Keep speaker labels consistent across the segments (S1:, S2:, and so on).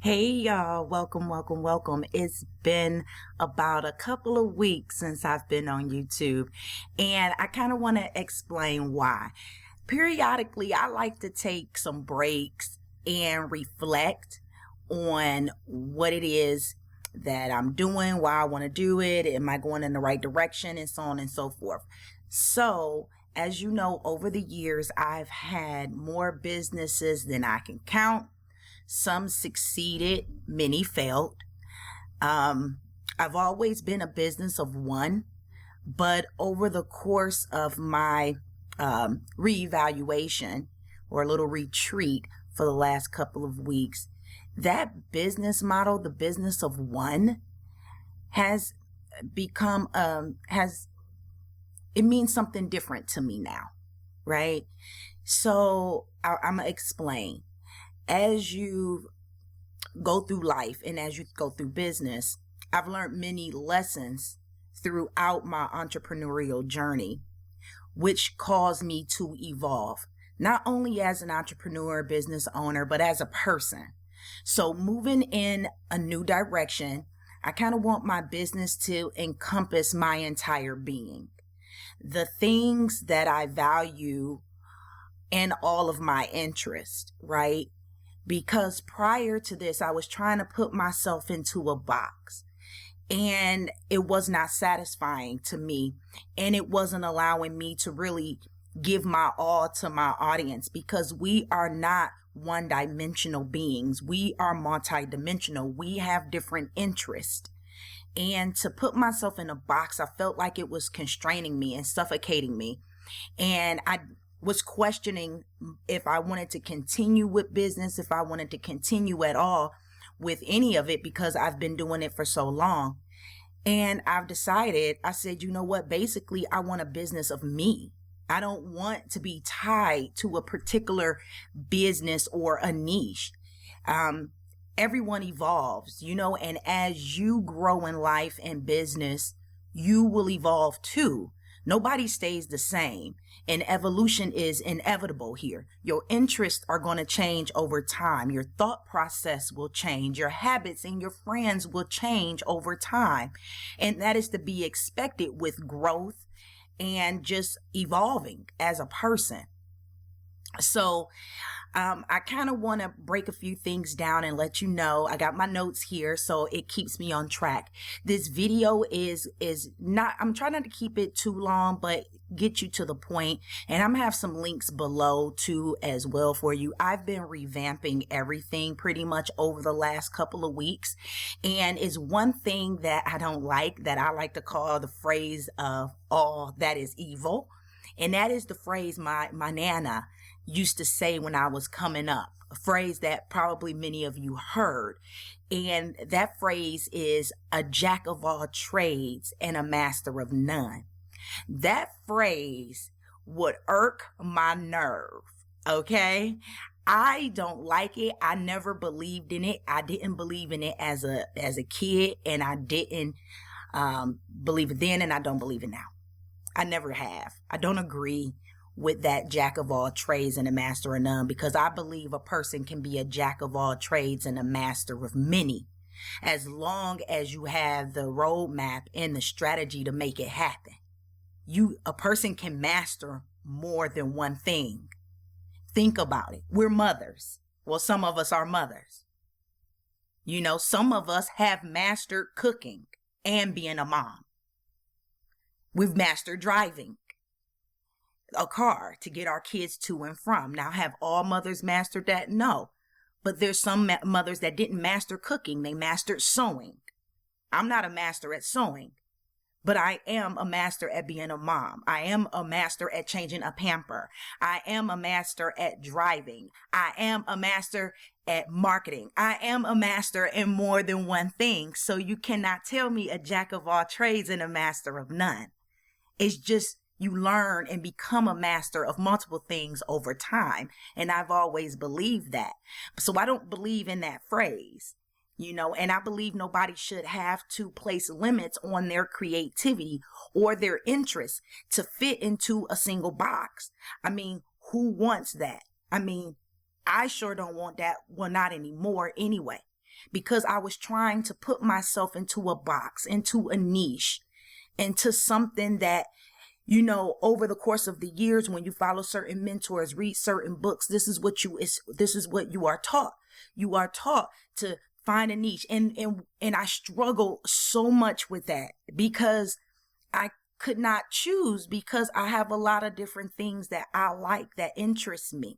S1: Hey y'all, welcome, welcome, welcome. It's been about a couple of weeks since I've been on YouTube, and I kind of want to explain why. Periodically, I like to take some breaks and reflect on what it is that I'm doing, why I want to do it, am I going in the right direction, and so on and so forth. So, as you know, over the years, I've had more businesses than I can count. Some succeeded, many failed. I've always been a business of one, but over the course of my reevaluation or a little retreat for the last couple of weeks, that business model, the business of one, has become, it means something different to me now, right? So I'm going to explain. As you go through life and as you go through business, I've learned many lessons throughout my entrepreneurial journey, which caused me to evolve, not only as an entrepreneur, business owner, but as a person. So moving in a new direction, I kind of want my business to encompass my entire being. The things that I value and all of my interests, right? Because prior to this, I was trying to put myself into a box and it was not satisfying to me. And it wasn't allowing me to really give my all to my audience because we are not one-dimensional beings. We are multi-dimensional. We have different interests. And to put myself in a box, I felt like it was constraining me and suffocating me. And I was questioning if I wanted to continue with business, if I wanted to continue at all with any of it, because I've been doing it for so long. And I've decided, I said, you know what? Basically, I want a business of me. I don't want to be tied to a particular business or a niche. Everyone evolves, and as you grow in life and business, you will evolve too. Nobody stays the same, and evolution is inevitable here. Your interests are going to change over time. Your thought process will change. Your habits and your friends will change over time. And that is to be expected with growth and just evolving as a person. So I kind of want to break a few things down and let you know. I got my notes here, so it keeps me on track. This video is not, I'm trying not to keep it too long, but get you to the point. And I'm gonna have some links below too as well for you. I've been revamping everything pretty much over the last couple of weeks. And it's one thing that I don't like, that I like to call the phrase of all that is evil. And that is the phrase my Nana used to say when I was coming up, a phrase that probably many of you heard. And that phrase is a jack of all trades and a master of none. That phrase would irk my nerve, okay? I don't like it. I never believed in it. I didn't believe in it as a kid, and I didn't believe it then, and I don't believe it now. I never have. I don't agree with that jack of all trades and a master of none, because I believe a person can be a jack of all trades and a master of many, as long as you have the roadmap and the strategy to make it happen. A person can master more than one thing. Think about it. We're mothers. Well, some of us are mothers. Some of us have mastered cooking and being a mom. We've mastered driving a car to get our kids to and from. Now, have all mothers mastered that? No. But there's some mothers that didn't master cooking. They mastered sewing. I'm not a master at sewing, but I am a master at being a mom. I am a master at changing a pamper. I am a master at driving. I am a master at marketing. I am a master in more than one thing. So you cannot tell me a jack of all trades and a master of none. It's just you learn and become a master of multiple things over time. And I've always believed that. So I don't believe in that phrase, and I believe nobody should have to place limits on their creativity or their interests to fit into a single box. I mean, who wants that? I mean, I sure don't want that. Well, not anymore anyway. because I was trying to put myself into a box, into a niche, into something that, you know, over the course of the years, when you follow certain mentors, read certain books, this is what you are taught. You are taught to find a niche. And I struggle so much with that because I could not choose, because I have a lot of different things that I like, that interest me.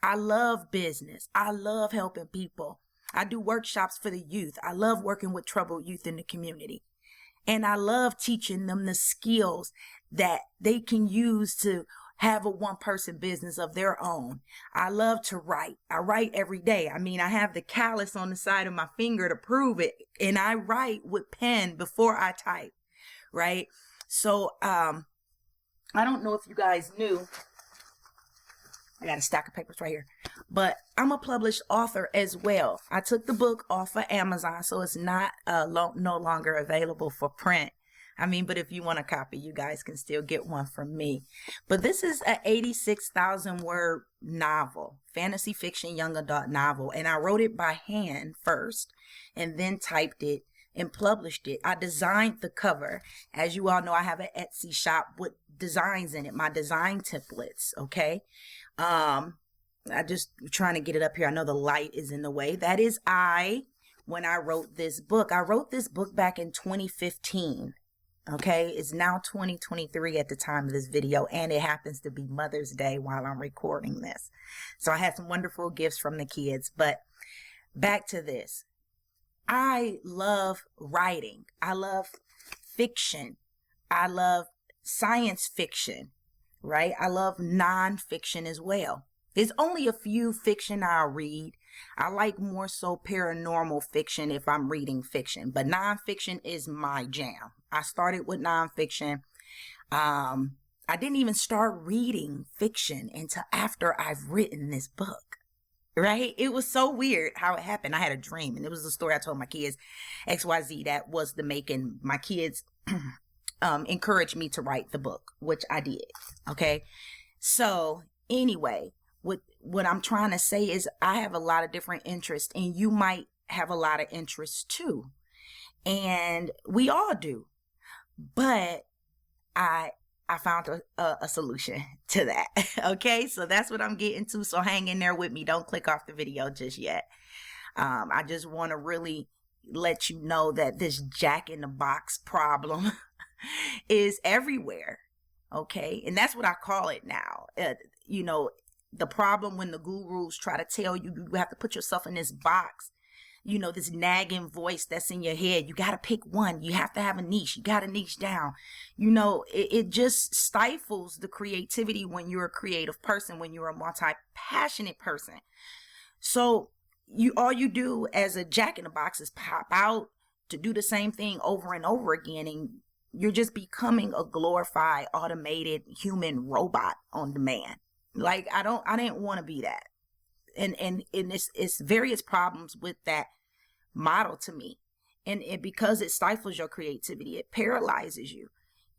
S1: I love business. I love helping people. I do workshops for the youth. I love working with troubled youth in the community. And I love teaching them the skills that they can use to have a one-person business of their own. I love to write. I write every day. I mean, I have the callus on the side of my finger to prove it. And I write with pen before I type, right? So I don't know if you guys knew. I got a stack of papers right here. But I'm a published author as well. I took the book off of Amazon, so it's not no longer available for print. I mean, but if you want a copy, you guys can still get one from me. But this is an 86,000 word novel, fantasy fiction, young adult novel. And I wrote it by hand first and then typed it and published it. I designed the cover. As you all know, I have an Etsy shop with designs in it, my design templates, okay? I just trying to get it up here. I know the light is in the way. That is when I wrote this book. I wrote this book back in 2015. Okay, it's now 2023 at the time of this video, and it happens to be Mother's Day while I'm recording this. So I had some wonderful gifts from the kids, but back to this. I love writing. I love fiction. I love science fiction, right? I love nonfiction as well. There's only a few fiction I'll read. I like more so paranormal fiction if I'm reading fiction, but nonfiction is my jam. I started with nonfiction. I didn't even start reading fiction until after I've written this book, right? It was so weird how it happened. I had a dream, and it was the story I told my kids, XYZ, that was the making. My kids encouraged me to write the book, which I did, okay? So anyway, what I'm trying to say is I have a lot of different interests, and you might have a lot of interests too. And we all do. But I found a solution to that. Okay, so that's what I'm getting to. So hang in there with me. Don't click off the video just yet. I just want to really let you know that this Jack in the Box problem is everywhere. Okay, and that's what I call it now. You know, the problem when the gurus try to tell you you have to put yourself in this box. You know, this nagging voice that's in your head. You got to pick one. You have to have a niche. You got to niche down. You know, it just stifles the creativity when you're a creative person, when you're a multi-passionate person. So all you do as a Jack in the Box is pop out to do the same thing over and over again. And you're just becoming a glorified, automated human robot on demand. Like, I didn't want to be that. And it's various problems with that model to me. And because it stifles your creativity, it paralyzes you.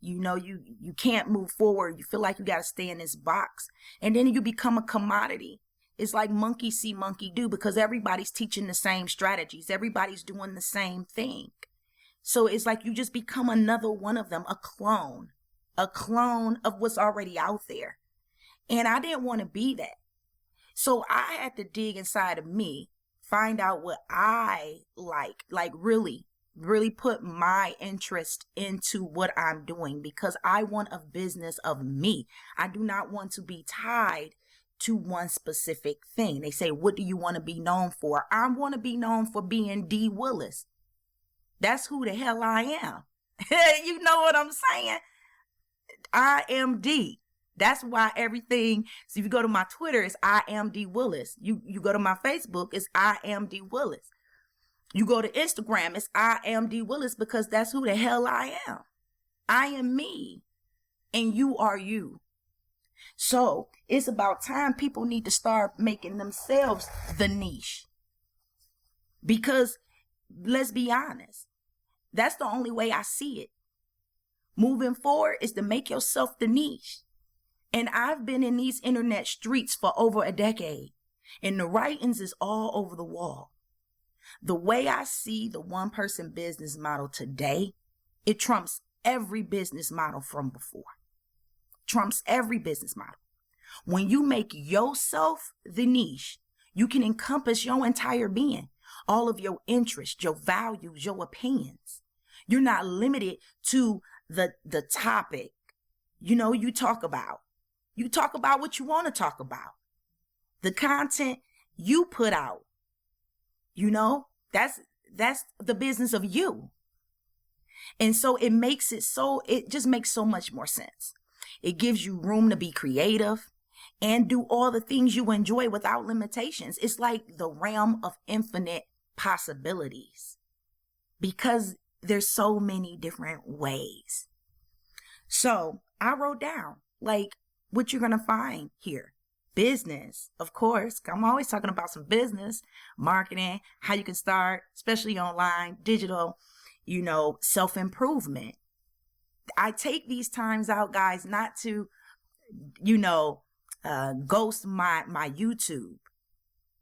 S1: You know, you can't move forward. You feel like you got to stay in this box. And then you become a commodity. It's like monkey see, monkey do, because everybody's teaching the same strategies. Everybody's doing the same thing. So it's like you just become another one of them, a clone of what's already out there. And I didn't want to be that. So I had to dig inside of me, find out what I like really, really put my interest into what I'm doing, because I want a business of me. I do not want to be tied to one specific thing. They say, what do you want to be known for? I want to be known for being D. Willis. That's who the hell I am. You know what I'm saying? I am D. That's why everything. So if you go to my Twitter, it's I am D Willis. You go to my Facebook, it's I am D Willis. You go to Instagram, it's I am D Willis, because that's who the hell I am. I am me, and you are you. So it's about time people need to start making themselves the niche. Because let's be honest, that's the only way I see it. Moving forward is to make yourself the niche. And I've been in these internet streets for over a decade, and the writings is all over the wall. The way I see the one person business model today, it trumps every business model from before. Trumps every business model. When you make yourself the niche, you can encompass your entire being, all of your interests, your values, your opinions. You're not limited to the topic, you talk about. You talk about what you want to talk about. The content you put out, that's the business of you. And so it just makes so much more sense. It gives you room to be creative and do all the things you enjoy without limitations. It's like the realm of infinite possibilities because there's so many different ways. So I wrote down like what you're going to find here. Business, of course. I'm always talking about some business, marketing, how you can start, especially online, digital, self-improvement. I take these times out, guys, not to, ghost my YouTube.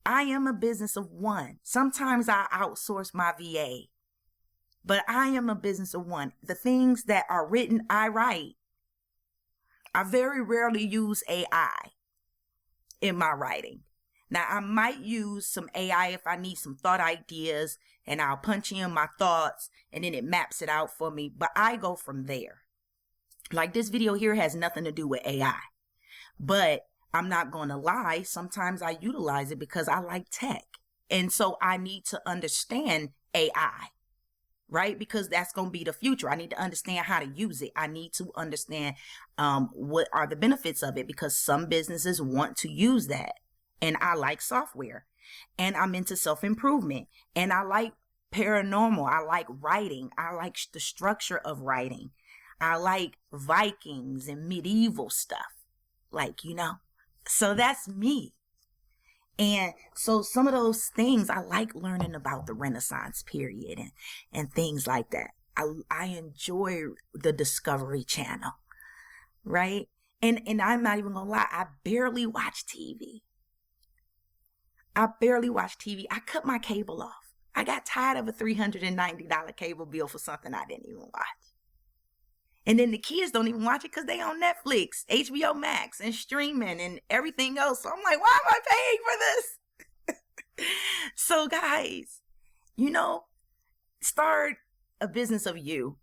S1: I am a business of one. Sometimes I outsource my VA, but I am a business of one. The things that are written, I write. I very rarely use AI in my writing. Now, I might use some AI if I need some thought ideas, and I'll punch in my thoughts and then it maps it out for me. But I go from there. Like this video here has nothing to do with AI, but I'm not going to lie. Sometimes I utilize it because I like tech. And so I need to understand AI, right? Because that's going to be the future. I need to understand how to use it. I need to understand what are the benefits of it, because some businesses want to use that. And I like software, and I'm into self-improvement, and I like paranormal. I like writing. I like the structure of writing. I like Vikings and medieval stuff, so that's me. And so some of those things, I like learning about the Renaissance period and things like that. I enjoy the Discovery Channel, right? And I'm not even gonna lie, I barely watch TV. I cut my cable off. I got tired of a $390 cable bill for something I didn't even watch. And then the kids don't even watch it because they on Netflix, HBO Max, and streaming and everything else. So I'm like, why am I paying for this? So guys, start a business of you.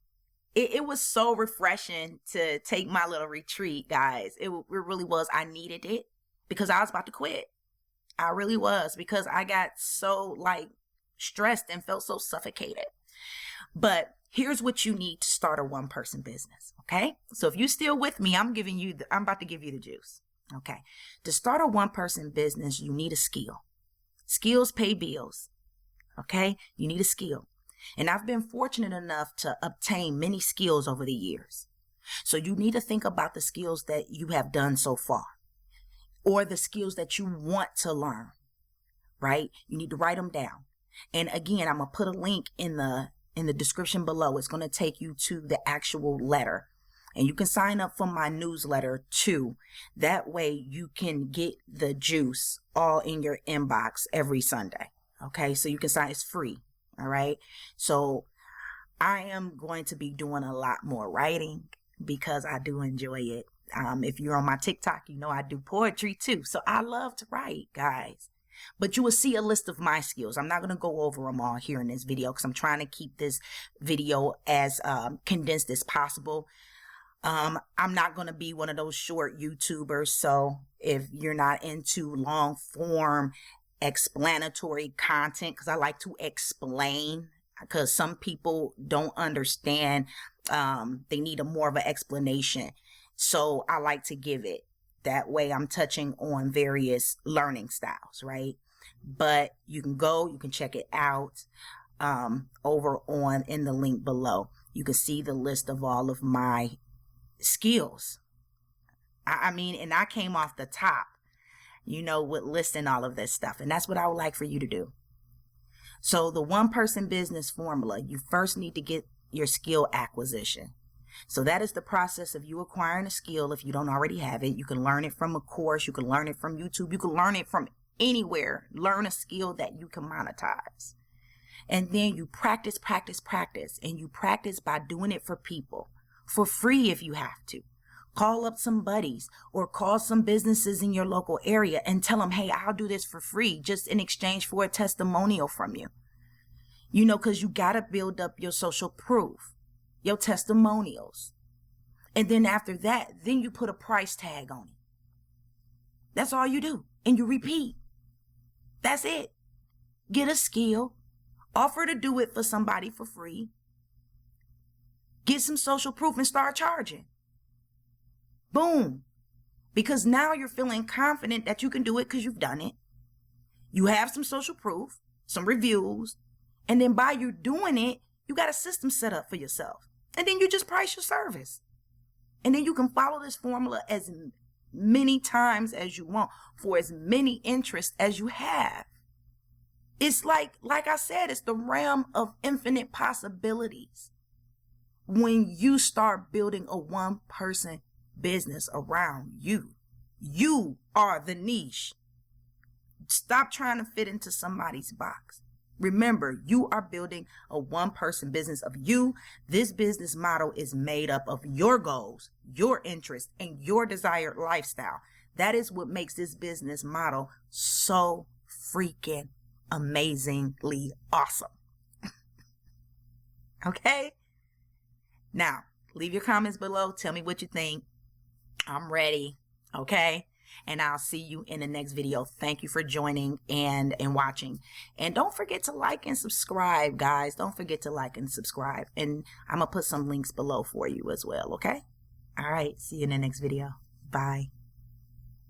S1: It was so refreshing to take my little retreat, guys. It really was. I needed it because I was about to quit. I really was, because I got so stressed and felt so suffocated. But here's what you need to start a one-person business, okay? So if you're still with me, I'm about to give you the juice, okay? To start a one-person business, you need a skill. Skills pay bills, okay? You need a skill. And I've been fortunate enough to obtain many skills over the years. So you need to think about the skills that you have done so far, or the skills that you want to learn, right? You need to write them down. And again, I'm going to put a link in the description below. It's going to take you to the actual letter. And you can sign up for my newsletter too. That way you can get the juice all in your inbox every Sunday. Okay, so you can sign, it's free. All right. So I am going to be doing a lot more writing because I do enjoy it. If you're on my TikTok, I do poetry too. So I love to write, guys. But you will see a list of my skills. I'm not going to go over them all here in this video because I'm trying to keep this video as condensed as possible. I'm not going to be one of those short YouTubers. So if you're not into long form explanatory content, because I like to explain, because some people don't understand. They need more of an explanation. So I like to give it. That way I'm touching on various learning styles, right? But you can check it out over in the link below. You can see the list of all of my skills. And I came off the top, with listing all of this stuff. And that's what I would like for you to do. So the one-person business formula, you first need to get your skill acquisition. So that is the process of you acquiring a skill. If you don't already have it, you can learn it from a course. You can learn it from YouTube. You can learn it from anywhere. Learn a skill that you can monetize. And then you practice, and you practice by doing it for people for free if you have to. Call up some buddies or call some businesses in your local area and tell them, hey, I'll do this for free just in exchange for a testimonial from you. You know, because you got to build up your social proof, your testimonials. And then after that, then you put a price tag on it. That's all you do. And you repeat. That's it. Get a skill. Offer to do it for somebody for free. Get some social proof and start charging. Boom. Because now you're feeling confident that you can do it because you've done it. You have some social proof, some reviews, and then by you doing it, you got a system set up for yourself. And then you just price your service. And then you can follow this formula as many times as you want for as many interests as you have. It's like I said, it's the realm of infinite possibilities. When you start building a one-person business around you, you are the niche. Stop trying to fit into somebody's box. Remember, you are building a one-person business of you. This business model is made up of your goals, your interests, and your desired lifestyle. That is what makes this business model so freaking amazingly awesome. Okay? Now, leave your comments below. Tell me what you think. I'm ready. Okay? And I'll see you in the next video. Thank you for joining and watching. And don't forget to like and subscribe, guys. Don't forget to like and subscribe. And I'm going to put some links below for you as well, okay? All right. See you in the next video. Bye.